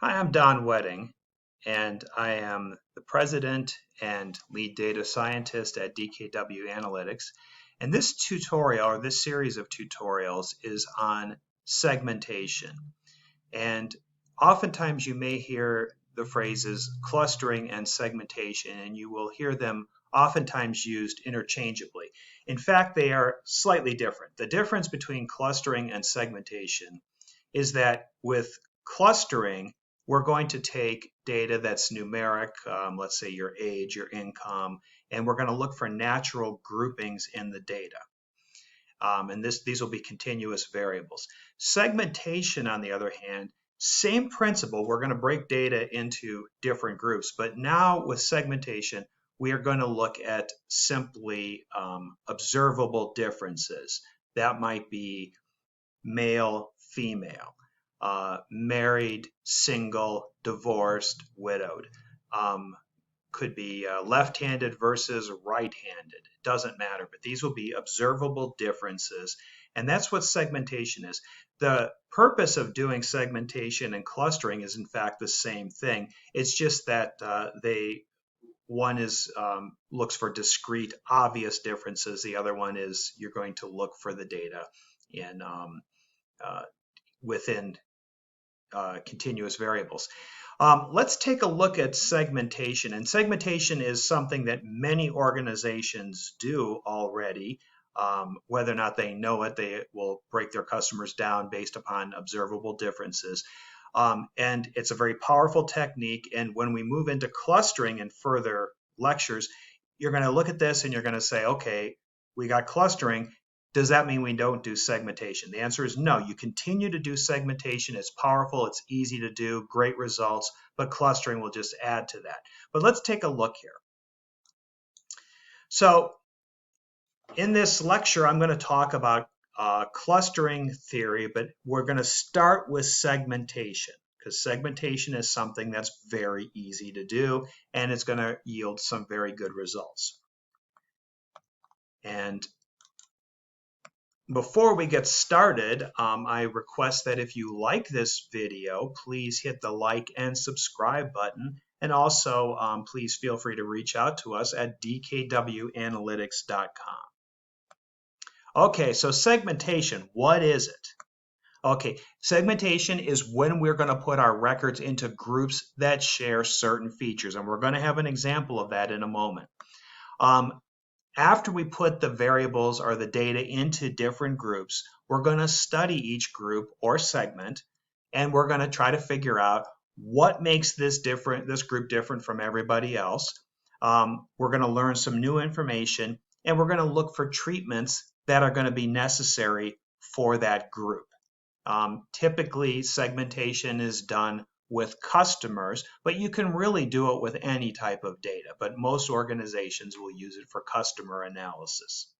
Hi, I'm Don Wedding, and I am the president and lead data scientist at DKW Analytics. And this tutorial, or this series of tutorials, is on segmentation. And oftentimes you may hear the phrases clustering and segmentation, and you will hear them oftentimes used interchangeably. In fact, they are slightly different. The difference between clustering and segmentation is that with clustering, we're going to take data that's numeric, let's say your age, your income, and we're going to look for natural groupings in the data. And these will be continuous variables. Segmentation, on the other hand, same principle. We're going to break data into different groups, but now with segmentation, we are going to look at simply observable differences. That might be male, female, married, single, divorced, widowed. Could be left-handed versus right-handed. It doesn't matter, but these will be observable differences. And that's what segmentation is. The purpose of doing segmentation and clustering is in fact the same thing. It's just that one is looks for discrete, obvious differences. The other one is you're going to look for the data in within continuous variables. Let's take a look at segmentation. And segmentation is something that many organizations do already. Whether or not they know it, they will break their customers down based upon observable differences. And it's a very powerful technique. And when we move into clustering in further lectures, you're going to look at this and you're going to say, okay, we got clustering. Does that mean we don't do segmentation? The answer is no. You continue to do segmentation. It's powerful. It's easy to do. Great results. But clustering will just add to that. But let's take a look here. So in this lecture, I'm going to talk about clustering theory, but we're going to start with segmentation because segmentation is something that's very easy to do and it's going to yield some very good results. And before we get started, I request that if you like this video, please hit the like and subscribe button. And also, please feel free to reach out to us at dkwanalytics.com. Okay, so segmentation, what is it? Okay, segmentation is when we're going to put our records into groups that share certain features. And we're going to have an example of that in a moment. After we put the variables or the data into different groups, we're going to study each group or segment, and we're going to try to figure out what makes this group different from everybody else. We're going to learn some new information, and we're going to look for treatments that are going to be necessary for that group. Typically, segmentation is done with customers, but you can really do it with any type of data. But most organizations will use it for customer analysis.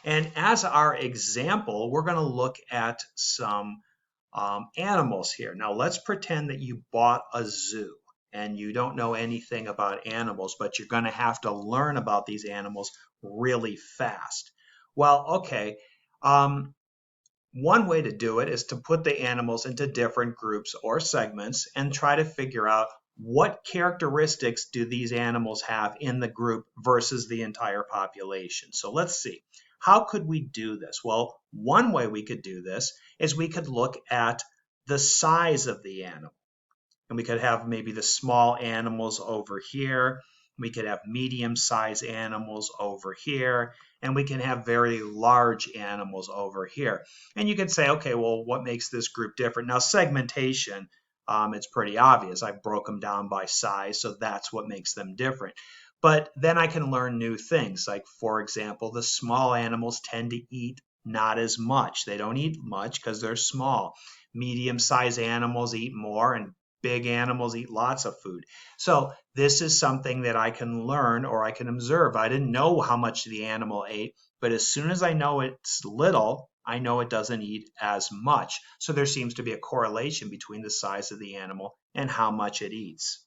And as our example, we're going to look at some animals here. Now, let's pretend that you bought a zoo and you don't know anything about animals, but you're going to have to learn about these animals really fast. Well, okay. One way to do it is to put the animals into different groups or segments and try to figure out what characteristics do these animals have in the group versus the entire population. So let's see. How could we do this? Well, one way we could do this is we could look at the size of the animal. And we could have maybe the small animals over here. We could have medium-sized animals over here, and we can have very large animals over here. And you can say, okay, well, what makes this group different? Now, segmentation, it's pretty obvious. I broke them down by size, so that's what makes them different. But then I can learn new things. Like, for example, the small animals tend to eat not as much. They don't eat much because they're small. Medium-sized animals eat more, and big animals eat lots of food. So this is something that I can learn or I can observe. I didn't know how much the animal ate, but as soon as I know it's little, I know it doesn't eat as much. So there seems to be a correlation between the size of the animal and how much it eats.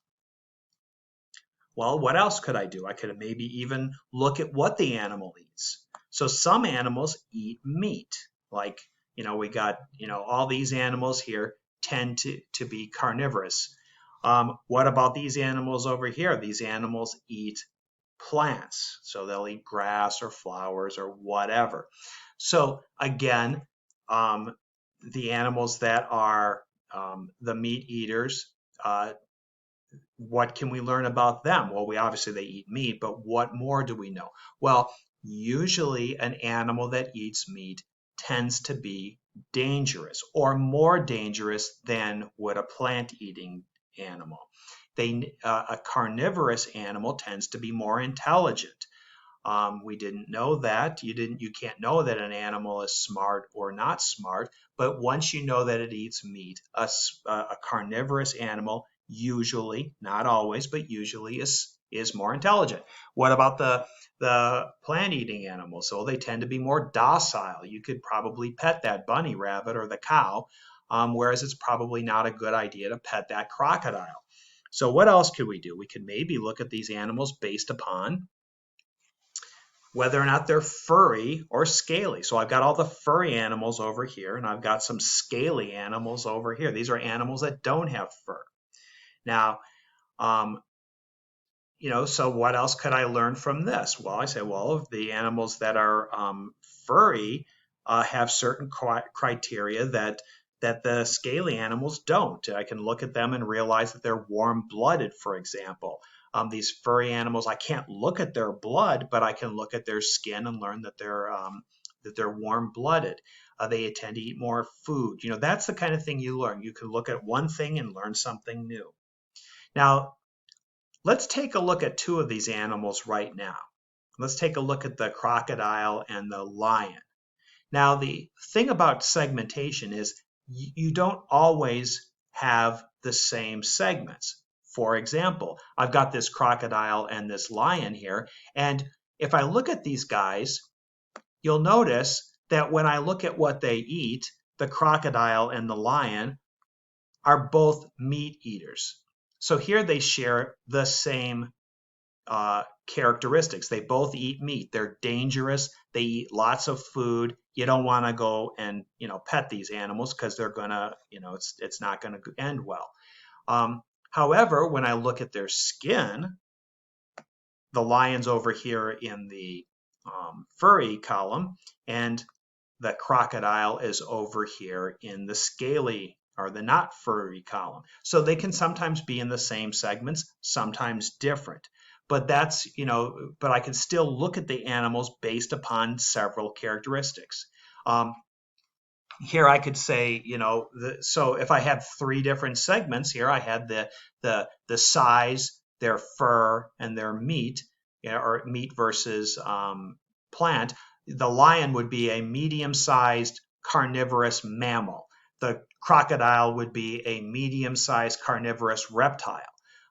Well, what else could I do? I could maybe even look at what the animal eats. So some animals eat meat. Like, we got, all these animals here. tend to be carnivorous. What about these animals over here? These animals eat plants, so they'll eat grass or flowers or whatever. So again, the animals that are the meat eaters, what can we learn about them? Well, we obviously they eat meat, but what more do we know? Well, usually an animal that eats meat tends to be dangerous or more dangerous than would a plant-eating animal. A carnivorous animal tends to be more intelligent. We didn't know that. You can't know that an animal is smart or not smart, but once you know that it eats meat, a carnivorous animal usually, not always, but usually is more intelligent. What about the plant-eating animals? So they tend to be more docile. You could probably pet that bunny rabbit or the cow, whereas it's probably not a good idea to pet that crocodile. So what else could we do? We could maybe look at these animals based upon whether or not they're furry or scaly. So I've got all the furry animals over here, and I've got some scaly animals over here. These are animals that don't have fur. Now, so what else could I learn from this? Well, I say, well, the animals that are furry have certain criteria that the scaly animals don't. I can look at them and realize that they're warm-blooded, for example. These furry animals, I can't look at their blood, but I can look at their skin and learn that they're warm-blooded. They tend to eat more food. That's the kind of thing you learn. You can look at one thing and learn something new. Now, let's take a look at two of these animals right now. Let's take a look at the crocodile and the lion. Now, the thing about segmentation is you don't always have the same segments. For example, I've got this crocodile and this lion here, and if I look at these guys, you'll notice that when I look at what they eat, the crocodile and the lion are both meat eaters. So here they share the same characteristics. They both eat meat. They're dangerous. They eat lots of food. You don't want to go and pet these animals because they're gonna it's not gonna end well. However, when I look at their skin, the lion's over here in the furry column, and the crocodile is over here in the scaly or the not furry column. So they can sometimes be in the same segments, sometimes different. But but I can still look at the animals based upon several characteristics. Here I could say, so if I had three different segments here, I had the size, their fur, and their meat, or meat versus plant. The lion would be a medium-sized carnivorous mammal. The crocodile would be a medium-sized carnivorous reptile.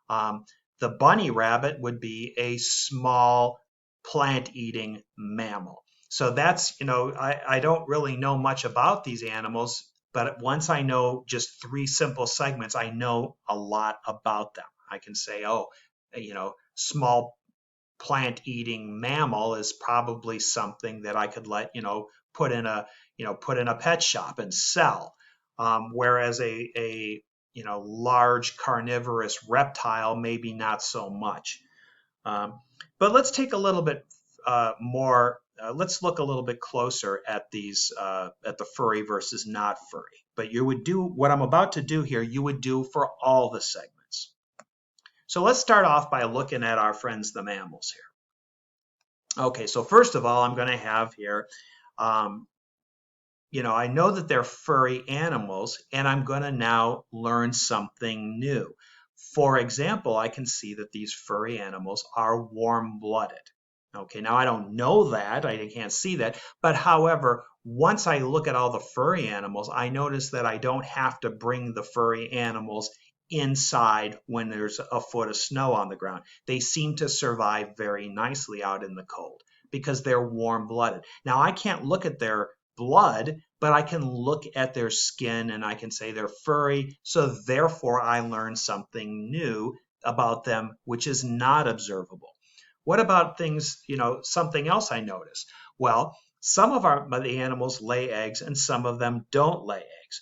The bunny rabbit would be a small plant-eating mammal. So that's, I don't really know much about these animals, but once I know just three simple segments, I know a lot about them. I can say, small plant-eating mammal is probably something that I could put in a pet shop and sell. Whereas a large carnivorous reptile, maybe not so much. But let's take a little bit more. Let's look a little bit closer at these, at the furry versus not furry. But you would do what I'm about to do here, you would do for all the segments. So let's start off by looking at our friends, the mammals here. Okay, so first of all, I'm going to have here, I know that they're furry animals, and I'm going to now learn something new. For example, I can see that these furry animals are warm-blooded. Okay, now I don't know that, I can't see that, but however, once I look at all the furry animals, I notice that I don't have to bring the furry animals inside when there's a foot of snow on the ground. They seem to survive very nicely out in the cold because they're warm-blooded. Now I can't look at their blood, but I can look at their skin and I can say they're furry, so therefore I learn something new about them which is not observable. What about things, something else I notice? Well, some of the animals lay eggs and some of them don't lay eggs.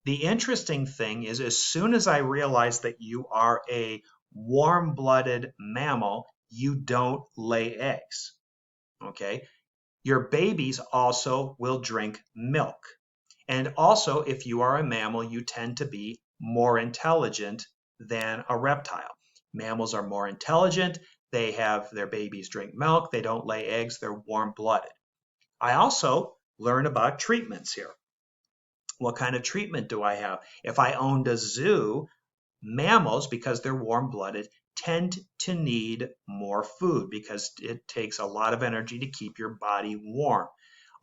The interesting thing is, as soon as I realize that you are a warm-blooded mammal, you don't lay eggs. Okay? Your babies also will drink milk. And also, if you are a mammal, you tend to be more intelligent than a reptile. Mammals are more intelligent. They have their babies drink milk. They don't lay eggs. They're warm-blooded. I also learn about treatments here. What kind of treatment do I have? If I owned a zoo, mammals, because they're warm-blooded, tend to need more food because it takes a lot of energy to keep your body warm.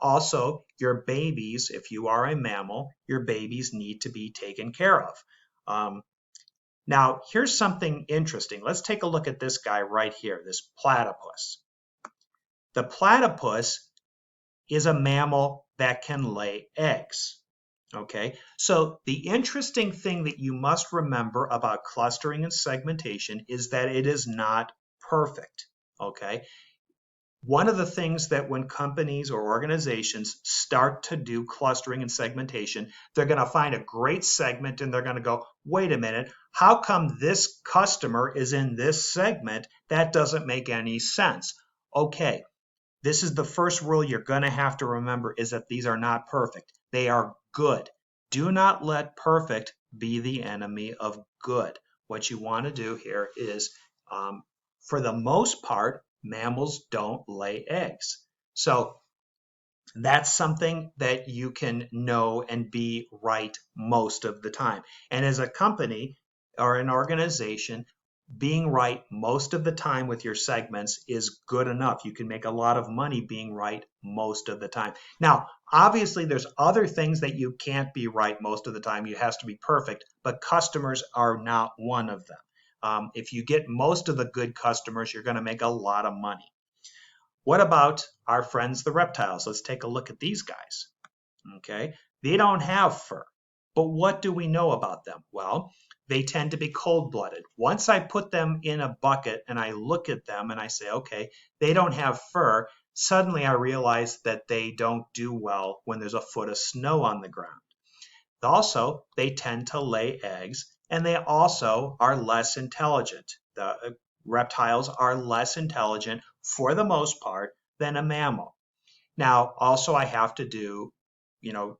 Also, your babies, if you are a mammal, your babies need to be taken care of. Now, here's something interesting. Let's take a look at this guy right here, this platypus. The platypus is a mammal that can lay eggs. Okay, so the interesting thing that you must remember about clustering and segmentation is that it is not perfect. Okay, one of the things that when companies or organizations start to do clustering and segmentation, they're going to find a great segment and they're going to go, wait a minute, how come this customer is in this segment? That doesn't make any sense. Okay, this is the first rule you're going to have to remember, is that these are not perfect. They are good. Do not let perfect be the enemy of good. What you want to do here is, for the most part, mammals don't lay eggs. So that's something that you can know and be right most of the time. And as a company or an organization, being right most of the time with your segments is good enough. You can make a lot of money being right most of the time. Now, obviously, there's other things that you can't be right most of the time. You have to be perfect, but customers are not one of them. If you get most of the good customers, you're going to make a lot of money. What about our friends, the reptiles? Let's take a look at these guys. Okay, they don't have fur, but what do we know about them? Well, they tend to be cold-blooded. Once I put them in a bucket and I look at them and I say, okay, they don't have fur, suddenly I realize that they don't do well when there's a foot of snow on the ground. Also, they tend to lay eggs, and they also are less intelligent. The reptiles are less intelligent for the most part than a mammal. Now, also I have to do,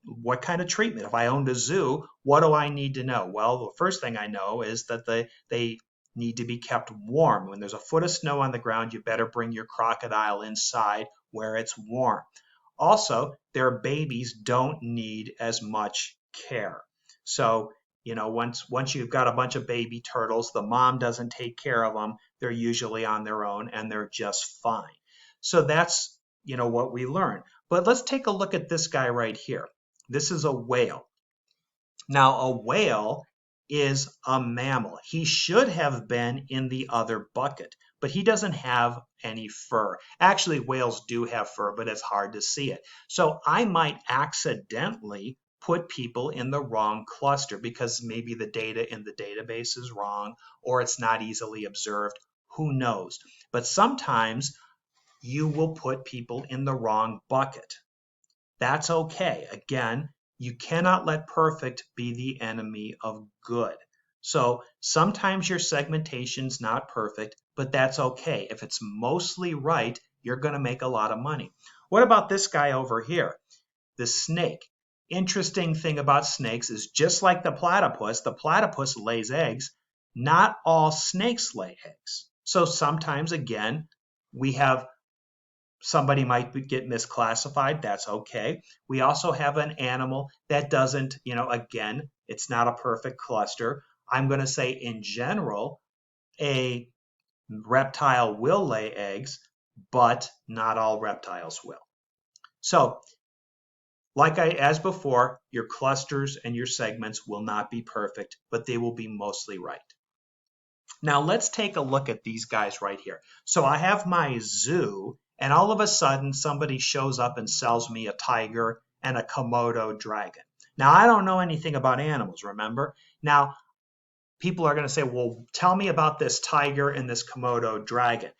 what kind of treatment? If I owned a zoo, what do I need to know? Well, the first thing I know is that they need to be kept warm. When there's a foot of snow on the ground, you better bring your crocodile inside where it's warm. Also, their babies don't need as much care. So, once you've got a bunch of baby turtles, the mom doesn't take care of them. They're usually on their own and they're just fine. So that's, what we learn. But let's take a look at this guy right here. This is a whale. Now, a whale is a mammal. He should have been in the other bucket, but he doesn't have any fur. Actually, whales do have fur, but it's hard to see it. So I might accidentally put people in the wrong cluster because maybe the data in the database is wrong or it's not easily observed. Who knows? But sometimes you will put people in the wrong bucket. That's okay. Again, you cannot let perfect be the enemy of good. So sometimes your segmentation's not perfect, but that's okay. If it's mostly right, you're going to make a lot of money. What about this guy over here? The snake. Interesting thing about snakes is just like the platypus lays eggs. Not all snakes lay eggs. So sometimes, again, we have somebody might get misclassified. That's okay. We also have an animal that doesn't, again, it's not a perfect cluster. I'm going to say in general, a reptile will lay eggs, but not all reptiles will. So, as before, your clusters and your segments will not be perfect, but they will be mostly right. Now let's take a look at these guys right here. So I have my zoo, and all of a sudden somebody shows up and sells me a tiger and a Komodo dragon. Now I don't know anything about animals, remember? Now people are going to say, well, tell me about this tiger and this Komodo dragon.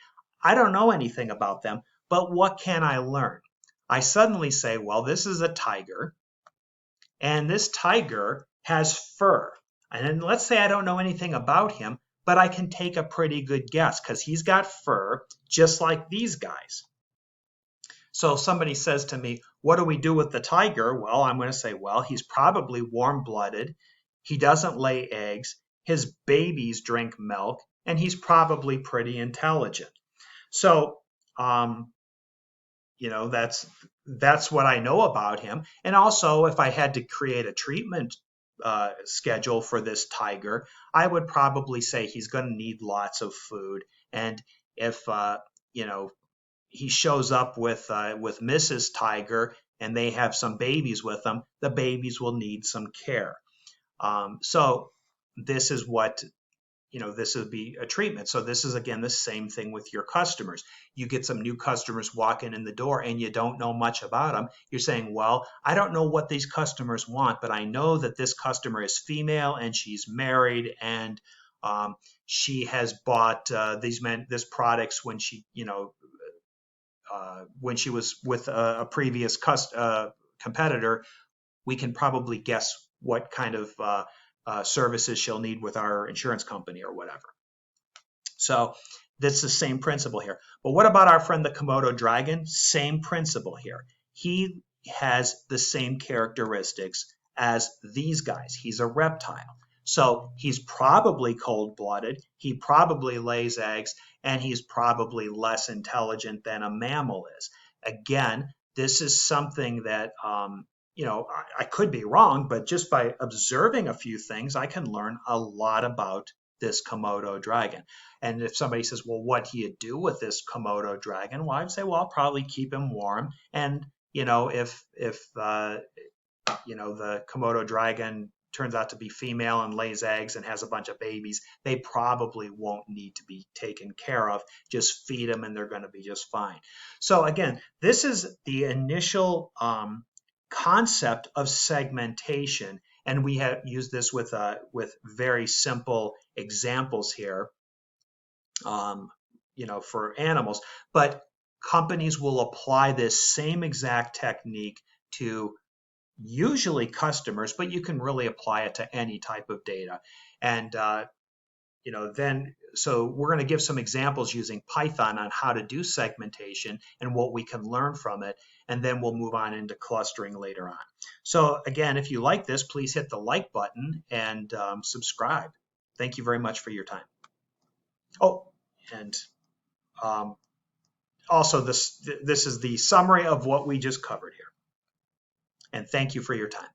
I don't know anything about them, but what can I learn? I suddenly say, well, this is a tiger, and this tiger has fur. And then let's say I don't know anything about him, but I can take a pretty good guess because he's got fur just like these guys. So if somebody says to me, what do we do with the tiger? Well, I'm going to say, well, he's probably warm-blooded. He doesn't lay eggs. His babies drink milk, and he's probably pretty intelligent. So, you know, that's what I know about him. And also, if I had to create a treatment schedule for this tiger, I would probably say he's going to need lots of food. And if you know, he shows up with Mrs. Tiger and they have some babies with them, the babies will need some care. So this is what, you know, this would be a treatment. So this is, again, the same thing with your customers. You get some new customers walking in the door and you don't know much about them. You're saying, well, I don't know what these customers want, but I know that this customer is female and she's married and she has bought this products when she, you know, when she was with a previous competitor. We can probably guess what kind of services she'll need with our insurance company or whatever. So that's the same principle here. But what about our friend the Komodo dragon? Same principle here. He has the same characteristics as these guys. He's a reptile. So he's probably cold-blooded, he probably lays eggs, and he's probably less intelligent than a mammal is. Again, this is something that, you know, I could be wrong, but just by observing a few things, I can learn a lot about this Komodo dragon. And if somebody says, well, what do you do with this Komodo dragon? Well, I'd say, well, I'll probably keep him warm. And, you know, if you know, the Komodo dragon turns out to be female and lays eggs and has a bunch of babies, they probably won't need to be taken care of. Just feed them and they're going to be just fine. So again, this is the initial concept of segmentation, and we have used this with very simple examples here, you know, for animals. But companies will apply this same exact technique to usually customers, but you can really apply it to any type of data. And you know, then, so we're going to give some examples using Python on how to do segmentation and what we can learn from it, and then we'll move on into clustering later on. So again, if you like this, please hit the like button and subscribe. Thank you very much for your time. Oh, and also this is the summary of what we just covered here. And thank you for your time.